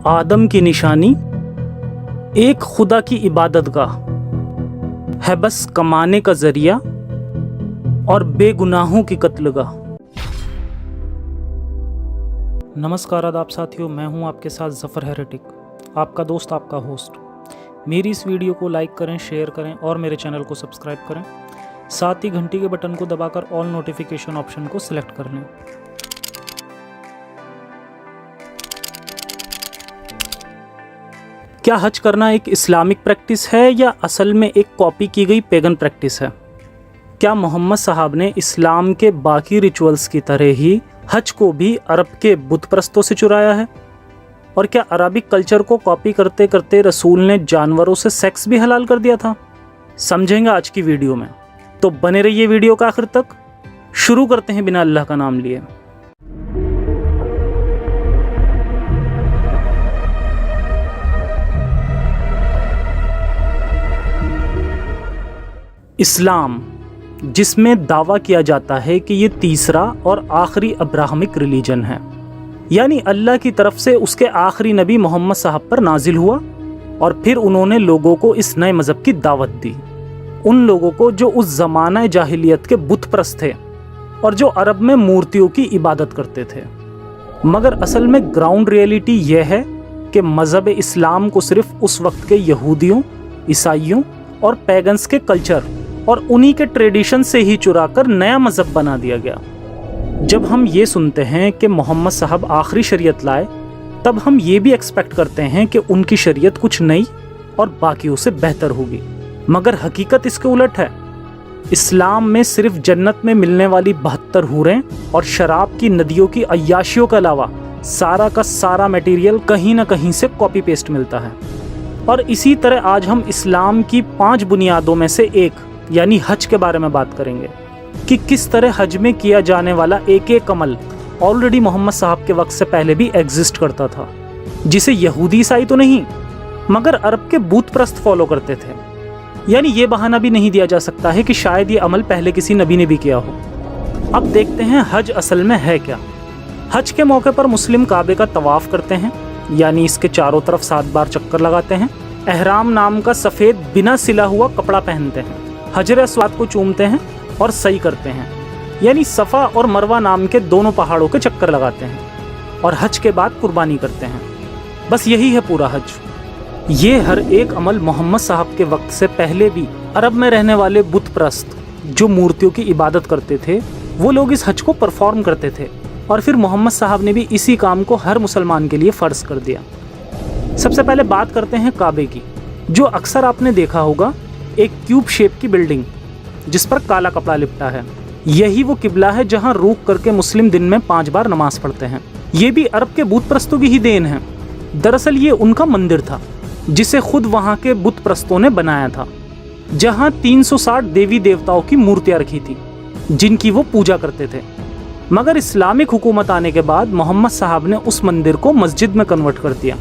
आदम की निशानी, एक खुदा की इबादत गाह है बस कमाने का जरिया और बेगुनाहों की कत्लगाह। नमस्कार आदाब साथियों, मैं हूं आपके साथ ज़फ़र हेरेटिक, आपका दोस्त, आपका होस्ट। मेरी इस वीडियो को लाइक करें, शेयर करें और मेरे चैनल को सब्सक्राइब करें। साथ ही घंटी के बटन को दबाकर ऑल नोटिफिकेशन ऑप्शन को सिलेक्ट कर लें। क्या हज करना एक इस्लामिक प्रैक्टिस है या असल में एक कॉपी की गई पेगन प्रैक्टिस है? क्या मोहम्मद साहब ने इस्लाम के बाकी रिचुअल्स की तरह ही हज को भी अरब के बुत परस्तों से चुराया है? और क्या अरबिक कल्चर को कॉपी करते करते रसूल ने जानवरों से सेक्स भी हलाल कर दिया था? समझेंगे आज की वीडियो में, तो बने रहिए वीडियो का आखिर तक। शुरू करते हैं बिना अल्लाह का नाम लिए। इस्लाम, जिसमें दावा किया जाता है कि ये तीसरा और आखिरी अब्राहमिक रिलीजन है, यानी अल्लाह की तरफ से उसके आखिरी नबी मोहम्मद साहब पर नाजिल हुआ और फिर उन्होंने लोगों को इस नए मज़हब की दावत दी। उन लोगों को जो उस ज़माना जाहिलियत के बुत परस्त थे और जो अरब में मूर्तियों की इबादत करते थे। मगर असल में ग्राउंड रियलिटी यह है कि मज़हब इस्लाम को सिर्फ उस वक्त के यहूदियों, ईसाइयों और पैगन्स के कल्चर और उन्हीं के ट्रेडिशन से ही चुराकर नया मज़हब बना दिया गया। जब हम ये सुनते हैं कि मोहम्मद साहब आखिरी शरीयत लाए, तब हम ये भी एक्सपेक्ट करते हैं कि उनकी शरीयत कुछ नई और बाकियों से बेहतर होगी। मगर हकीकत इसके उलट है। इस्लाम में सिर्फ जन्नत में मिलने वाली 72 हूरें और शराब की नदियों की अय्याशियों के अलावा सारा का सारा मटेरियल कहीं ना कहीं से कॉपी पेस्ट मिलता है। और इसी तरह आज हम इस्लाम की 5 बुनियादों में से एक यानी हज के बारे में बात करेंगे कि किस तरह हज में किया जाने वाला एक एक अमल ऑलरेडी मोहम्मद साहब के वक्त से पहले भी एग्जिस्ट करता था, जिसे यहूदी ईसाई तो नहीं मगर अरब के बूत परस्त फॉलो करते थे। यानी ये बहाना भी नहीं दिया जा सकता है कि शायद ये अमल पहले किसी नबी ने भी किया हो। अब देखते हैं हज असल में है क्या। हज के मौके पर मुस्लिम काबे का तवाफ करते हैं, यानी इसके चारों तरफ 7 बार चक्कर लगाते हैं। एहराम नाम का सफ़ेद बिना सिला हुआ कपड़ा पहनते हैं, हजर अस्वाद को चूमते हैं और सही करते हैं, यानी सफ़ा और मरवा नाम के दोनों पहाड़ों के चक्कर लगाते हैं और हज के बाद कुर्बानी करते हैं। बस यही है पूरा हज। ये हर एक अमल मोहम्मद साहब के वक्त से पहले भी अरब में रहने वाले बुत परस्त जो मूर्तियों की इबादत करते थे, वो लोग इस हज को परफॉर्म करते थे और फिर मोहम्मद साहब ने भी इसी काम को हर मुसलमान के लिए फ़र्ज कर दिया। सबसे पहले बात करते हैं काबे की, जो अक्सर आपने देखा होगा, एक क्यूब शेप की बिल्डिंग जिस पर काला कपड़ा लिपटा है। यही वो किबला है जहां रुक करके मुस्लिम दिन में 5 बार नमाज पढ़ते हैं। ये भी अरब के बुत परस्तों की ही देन है। दरअसल ये उनका मंदिर था जिसे खुद वहां के बुत परस्तों ने बनाया था, जहां 360 देवी देवताओं की मूर्तियां रखी थी जिनकी वो पूजा करते थे। मगर इस्लामिक हुकूमत आने के बाद मोहम्मद साहब ने उस मंदिर को मस्जिद में कन्वर्ट कर दिया।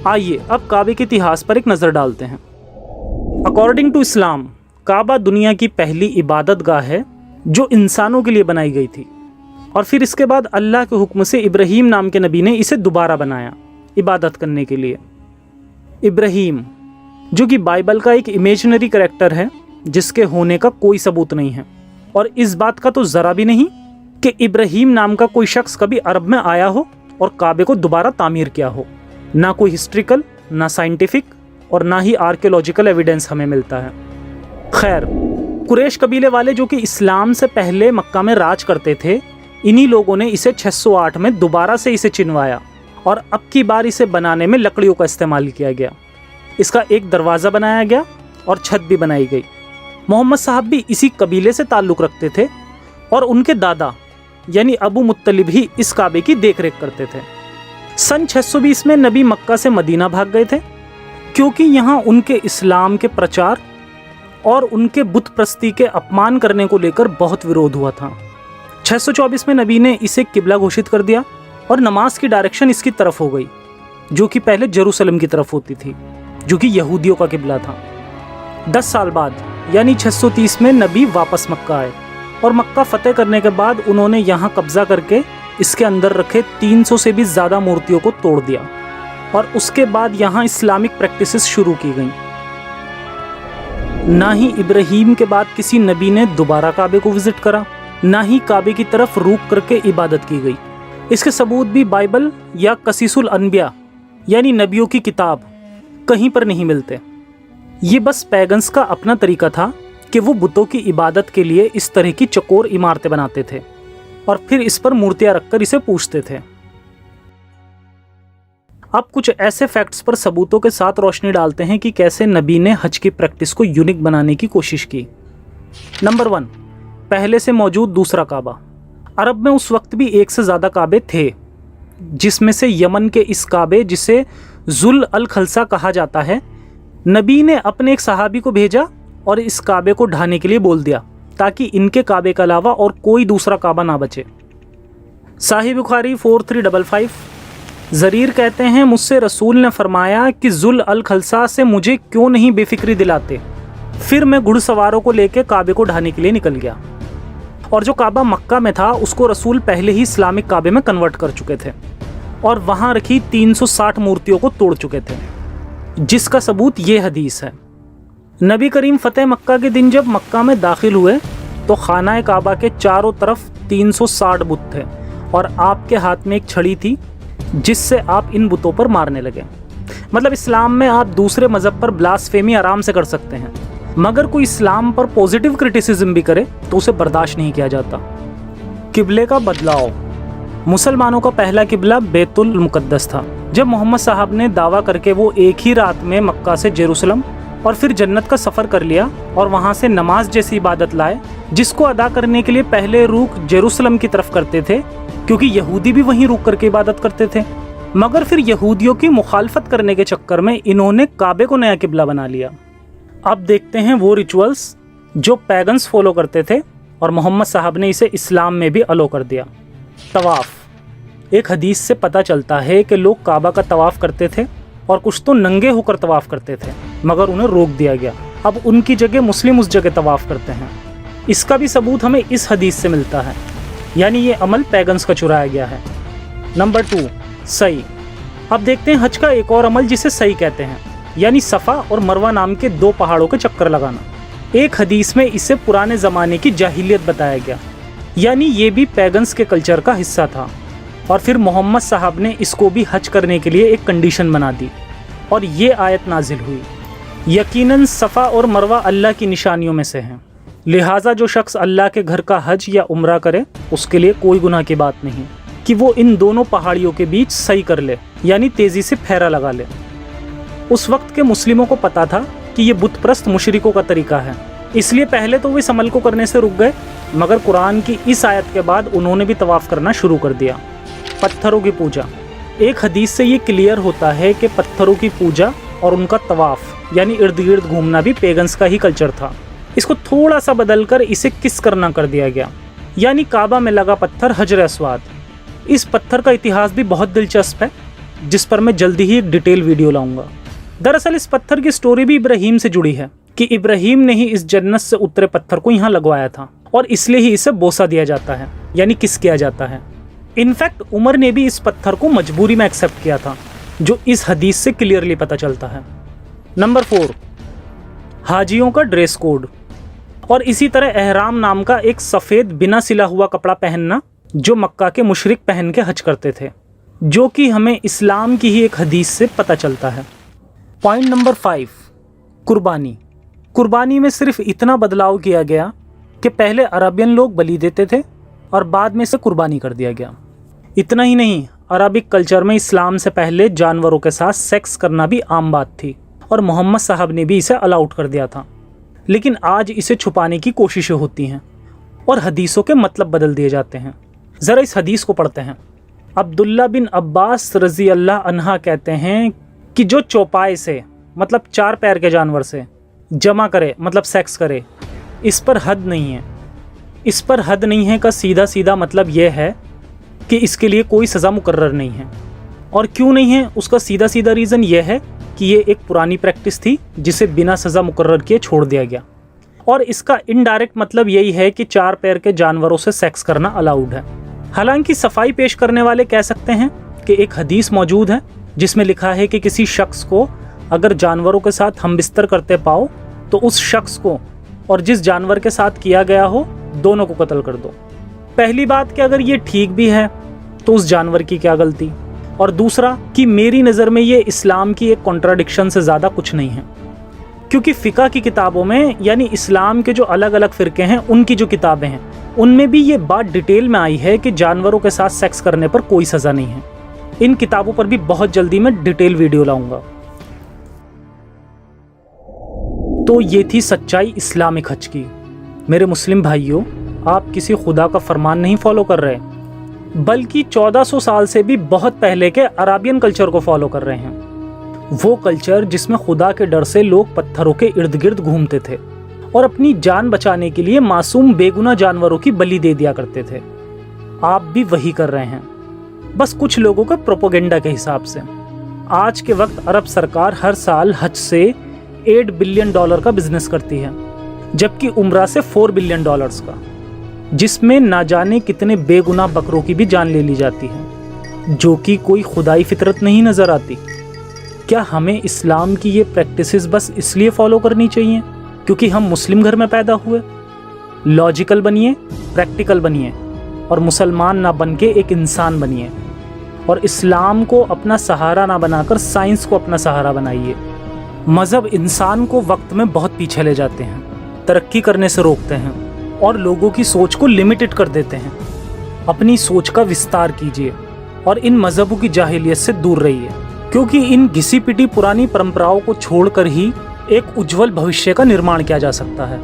आइए अब काबे के इतिहास पर एक नज़र डालते हैं। अकॉर्डिंग टू इस्लाम, काबा दुनिया की पहली इबादत गाह है जो इंसानों के लिए बनाई गई थी और फिर इसके बाद अल्लाह के हुक्म से इब्राहीम नाम के नबी ने इसे दोबारा बनाया इबादत करने के लिए। इब्राहीम, जो कि बाइबल का एक इमेजिनरी कैरेक्टर है जिसके होने का कोई सबूत नहीं है, और इस बात का तो ज़रा भी नहीं कि इब्राहीम नाम का कोई शख्स कभी अरब में आया हो और काबे को दोबारा तामीर किया हो। ना कोई हिस्ट्रिकल, ना साइंटिफिक और ना ही आर्कियोलॉजिकल एविडेंस हमें मिलता है। खैर, कुरैश कबीले वाले जो कि इस्लाम से पहले मक्का में राज करते थे, इन्हीं लोगों ने इसे 608 में दोबारा से इसे चिनवाया और अब की बार इसे बनाने में लकड़ियों का इस्तेमाल किया गया। इसका एक दरवाज़ा बनाया गया और छत भी बनाई गई। मोहम्मद साहब भी इसी कबीले से ताल्लुक़ रखते थे और उनके दादा यानी अबू मुत्तलिब ही इस काबे की देखरेख करते थे। सन 620 में नबी मक्का से मदीना भाग गए थे क्योंकि यहाँ उनके इस्लाम के प्रचार और उनके बुत परस्ती के अपमान करने को लेकर बहुत विरोध हुआ था। 624 में नबी ने इसे किबला घोषित कर दिया और नमाज की डायरेक्शन इसकी तरफ हो गई, जो कि पहले जेरूसलम की तरफ होती थी, जो कि यहूदियों का किबला था। 10 साल बाद यानी 630 में नबी वापस मक्का आए और मक्का फतेह करने के बाद उन्होंने यहाँ कब्जा करके इसके अंदर रखे 300 से भी ज़्यादा मूर्तियों को तोड़ दिया اور اس کے بعد یہاں اسلامک پریکٹسز شروع کی گئیں۔ نہ ہی ابراہیم کے بعد کسی نبی نے دوبارہ کعبے کو وزٹ کرا، نہ ہی کعبے کی طرف روک کر کے عبادت کی گئی۔ اس کے ثبوت بھی بائبل یا قصص الانبیاء یعنی نبیوں کی کتاب کہیں پر نہیں ملتے۔ یہ بس پیگنز کا اپنا طریقہ تھا کہ وہ بتوں کی عبادت کے لیے اس طرح کی چکور عمارتیں بناتے تھے اور پھر اس پر مورتیاں رکھ کر اسے پوجتے تھے۔ اب کچھ ایسے فیکٹس پر ثبوتوں کے ساتھ روشنی ڈالتے ہیں کہ کیسے نبی نے حج کی پریکٹس کو یونیک بنانے کی کوشش کی۔ نمبر 1، پہلے سے موجود دوسرا کعبہ۔ عرب میں اس وقت بھی ایک سے زیادہ کعبے تھے، جس میں سے یمن کے اس کعبے جسے ذل الخلصہ کہا جاتا ہے، نبی نے اپنے ایک صحابی کو بھیجا اور اس کعبے کو ڈھانے کے لیے بول دیا تاکہ ان کے کعبے کے علاوہ اور کوئی دوسرا کعبہ نہ بچے۔ صحیح بخاری 4355، زریر کہتے ہیں مجھ سے رسول نے فرمایا کہ ذل الخلصہ سے مجھے کیوں نہیں بے فکری دلاتے۔ پھر میں گھڑ سواروں کو لے کے کعبے کو ڈھانے کے لیے نکل گیا، اور جو کعبہ مکہ میں تھا اس کو رسول پہلے ہی اسلامک کعبے میں کنورٹ کر چکے تھے اور وہاں رکھی 360 مورتیوں کو توڑ چکے تھے، جس کا ثبوت یہ حدیث ہے۔ نبی کریم فتح مکہ کے دن جب مکہ میں داخل ہوئے تو خانہ کعبہ کے چاروں طرف 360 بت تھے اور آپ کے ہاتھ میں ایک چھڑی تھی جس سے آپ ان بتوں پر مارنے لگے۔ مطلب اسلام میں آپ دوسرے مذہب پر بلاسفیمی آرام سے کر سکتے ہیں، مگر کوئی اسلام پر پوزیٹیو کرٹیسزم بھی کرے تو اسے برداشت نہیں کیا جاتا۔ قبلے کا بدلاؤ۔ مسلمانوں کا پہلا قبلہ بیت المقدس تھا۔ جب محمد صاحب نے دعویٰ کر کے وہ ایک ہی رات میں مکہ سے جیروسلم اور پھر جنت کا سفر کر لیا اور وہاں سے نماز جیسی عبادت لائے، جس کو ادا کرنے کے لیے پہلے روخ جیروسلم کی طرف کرتے تھے کیونکہ یہودی بھی وہیں روک کر کے عبادت کرتے تھے، مگر پھر یہودیوں کی مخالفت کرنے کے چکر میں انہوں نے کعبے کو نیا قبلہ بنا لیا۔ اب دیکھتے ہیں وہ ریچولز جو پیگنز فالو کرتے تھے اور محمد صاحب نے اسے اسلام میں بھی الو کر دیا۔ طواف۔ ایک حدیث سے پتہ چلتا ہے کہ لوگ کعبہ کا طواف کرتے تھے اور کچھ تو ننگے ہو کر طواف کرتے تھے، مگر انہیں روک دیا گیا۔ اب ان کی جگہ مسلم اس جگہ طواف کرتے ہیں۔ اس کا بھی ثبوت ہمیں اس حدیث سے ملتا ہے، یعنی یہ عمل پیگنز کا چرایا گیا ہے۔ نمبر 2، سعی۔ اب دیکھتے ہیں حج کا ایک اور عمل جسے سعی کہتے ہیں، یعنی صفا اور مروہ نام کے 2 پہاڑوں کے چکر لگانا۔ ایک حدیث میں اسے پرانے زمانے کی جاہلیت بتایا گیا، یعنی یہ بھی پیگنز کے کلچر کا حصہ تھا، اور پھر محمد صاحب نے اس کو بھی حج کرنے کے لیے ایک کنڈیشن بنا دی اور یہ آیت نازل ہوئی، یقیناً صفا اور مروہ اللہ کی نشانیوں میں سے ہیں، لہٰذا جو شخص اللہ کے گھر کا حج یا عمرہ کرے اس کے لیے کوئی گناہ کی بات نہیں کہ وہ ان دونوں پہاڑیوں کے بیچ سعی کر لے، یعنی تیزی سے پھیرا لگا لے۔ اس وقت کے مسلموں کو پتا تھا کہ یہ بت پرست مشرکوں کا طریقہ ہے، اس لیے پہلے تو وہ اس عمل کو کرنے سے رک گئے، مگر قرآن کی اس آیت کے بعد انہوں نے بھی طواف کرنا شروع کر دیا۔ پتھروں کی پوجا۔ ایک حدیث سے یہ کلیئر ہوتا ہے کہ پتھروں کی پوجا اور ان کا طواف یعنی ارد گرد گھومنا بھی پیگنز کا ہی کلچر تھا۔ اس کو تھوڑا سا بدل کر اسے کس کرنا کر دیا گیا، یعنی کعبہ میں لگا پتھر حجر اسود۔ اس پتھر کا اتہاس بھی بہت دلچسپ ہے، جس پر میں جلدی ہی ایک ڈیٹیل ویڈیو لاؤں گا۔ دراصل اس پتھر کی سٹوری بھی ابراہیم سے جڑی ہے کہ ابراہیم نے ہی اس جنت سے اترے پتھر کو یہاں لگوایا تھا اور اس لیے ہی اسے بوسہ دیا جاتا ہے، یعنی کس کیا جاتا ہے۔ انفیکٹ عمر نے بھی اس پتھر کو مجبوری میں ایکسیپٹ کیا تھا، جو اس حدیث سے کلیئرلی پتہ چلتا ہے۔ نمبر 4، حاجیوں کا ڈریس کوڈ، اور اسی طرح احرام نام کا ایک سفید بنا سلا ہوا کپڑا پہننا جو مکہ کے مشرک پہن کے حج کرتے تھے، جو کہ ہمیں اسلام کی ہی ایک حدیث سے پتہ چلتا ہے۔ پوائنٹ نمبر 5، قربانی۔ قربانی میں صرف اتنا بدلاؤ کیا گیا کہ پہلے عربین لوگ بلی دیتے تھے اور بعد میں اسے قربانی کر دیا گیا۔ اتنا ہی نہیں، عربک کلچر میں اسلام سے پہلے جانوروں کے ساتھ سیکس کرنا بھی عام بات تھی اور محمد صاحب نے بھی اسے الاؤڈ کر دیا تھا، لیکن آج اسے چھپانے کی کوششیں ہوتی ہیں اور حدیثوں کے مطلب بدل دیے جاتے ہیں۔ ذرا اس حدیث کو پڑھتے ہیں۔ عبداللہ بن عباس رضی اللہ عنہ کہتے ہیں کہ جو چوپائے سے مطلب 4 پیر کے جانور سے جمع کرے مطلب سیکس کرے، اس پر حد نہیں ہے۔ اس پر حد نہیں ہے کا سیدھا مطلب یہ ہے کہ اس کے لیے کوئی سزا مقرر نہیں ہے، اور کیوں نہیں ہے اس کا سیدھا ریزن یہ ہے کہ یہ ایک پرانی پریکٹس تھی جسے بنا سزا مقرر کیے چھوڑ دیا گیا، اور اس کا انڈائریکٹ مطلب یہی ہے کہ 4 پیر کے جانوروں سے سیکس کرنا الاؤڈ ہے۔ حالانکہ صفائی پیش کرنے والے کہہ سکتے ہیں کہ ایک حدیث موجود ہے जिसमें लिखा है कि किसी शख्स को अगर जानवरों के साथ हम बिस्तर करते पाओ तो उस शख्स को और जिस जानवर के साथ किया गया हो दोनों को कत्ल कर दो। पहली बात कि अगर ये ठीक भी है तो उस जानवर की क्या गलती, और दूसरा कि मेरी नज़र में ये इस्लाम की एक कॉन्ट्राडिक्शन से ज़्यादा कुछ नहीं है, क्योंकि फ़िक़ा की किताबों में यानी इस्लाम के जो अलग अलग फ़िरके हैं उनकी जो किताबें हैं उनमें भी ये बात डिटेल में आई है कि जानवरों के साथ सेक्स करने पर कोई सज़ा नहीं है। इन किताबों पर भी बहुत जल्दी मैं डिटेल वीडियो लाऊंगा। तो ये थी सच्चाई इस्लामिक हज की। मेरे मुस्लिम भाइयों, आप किसी खुदा का फरमान नहीं फॉलो कर रहे, बल्कि 1400 साल से भी बहुत पहले के अराबियन कल्चर को फॉलो कर रहे हैं। वो कल्चर जिसमें खुदा के डर से लोग पत्थरों के इर्द गिर्द घूमते थे और अपनी जान बचाने के लिए मासूम बेगुनाह जानवरों की बलि दे दिया करते थे। आप भी वही कर रहे हैं, बस कुछ लोगों के प्रोपेगेंडा के हिसाब से। आज के वक्त अरब सरकार हर साल हज से $8 बिलियन का बिजनेस करती है, जबकि उम्रा से $4 बिलियन का, जिसमें ना जाने कितने बेगुनाह बकरों की भी जान ले ली जाती है, जो कि कोई खुदाई फितरत नहीं नजर आती। क्या हमें इस्लाम की ये प्रैक्टिसेस बस इसलिए फॉलो करनी चाहिए क्योंकि हम मुस्लिम घर में पैदा हुए? लॉजिकल बनिए, प्रैक्टिकल बनिए और मुसलमान ना बन के एक इंसान बनिए, और इस्लाम को अपना सहारा ना बनाकर साइंस को अपना सहारा बनाइए। मज़हब इंसान को वक्त में बहुत पीछे ले जाते हैं, तरक्की करने से रोकते हैं और लोगों की सोच को लिमिटेड कर देते हैं। अपनी सोच का विस्तार कीजिए और इन मज़हबों की जाहिलियत से दूर रहिए, क्योंकि इन घिसी पिटी पुरानी परंपराओं को छोड़कर ही एक उज्जवल भविष्य का निर्माण किया जा सकता है,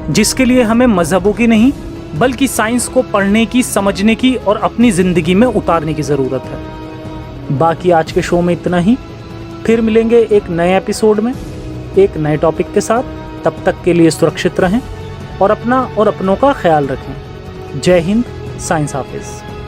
जिसके लिए हमें मज़हबों की नहीं बल्कि साइंस को पढ़ने की, समझने की और अपनी ज़िंदगी में उतारने की ज़रूरत है। बाकी आज के शो में इतना ही, फिर मिलेंगे एक नए एपिसोड में एक नए टॉपिक के साथ। तब तक के लिए सुरक्षित रहें और अपना और अपनों का ख्याल रखें। जय हिंद, साइंस हाफिज़।